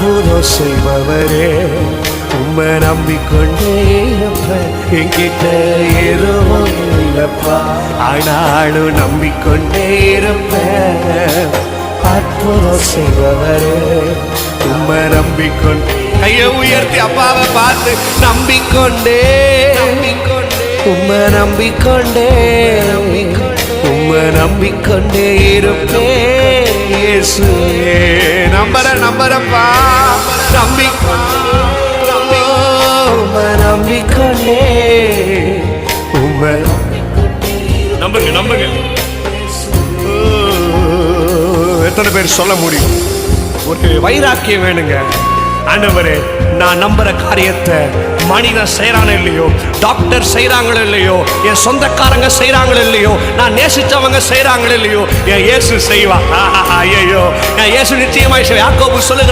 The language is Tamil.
அற்புதம் செய்பவரே, உம்மை நம்பிக்கொண்டே இருப்பேன். என்கிட்ட எதுவும் இல்லப்பா, ஆனாலும் நம்பிக்கொண்டே இருப்பேன். அற்புதம் செய்பவரே, உம்மை நம்பிக்கொண்டே. கையை உயர்த்தி அப்பாவை பார்த்து நம்பிக்கொண்டே, உம்மை நம்பிக்கொண்டே, உம்மை நம்பிக்கொண்டே இருப்பேன். இயேசுவே நம்பரப்பா, நம்பிக்கொண்டே, உம்மை நம்புங்க. எத்தனை பேர் சொல்ல முடியும்? ஒரு வைராக்கியம் வேணுங்க. ஆண்டவரே, நான் நம்புற காரியத்தை மனிதன் செய்யறானோ இல்லையோ, டாக்டர் செய்யறாங்களோ இல்லையோ, என் சொந்தக்காரங்க செய்யறாங்களோ இல்லையோ, நான் நேசிச்சவங்க செய்யறாங்களோ இல்லையோ, என் இயேசு செய்வா. ஐயோ, என் இயேசு நிச்சயமாய் யாக்கோபு சொல்லுங்க.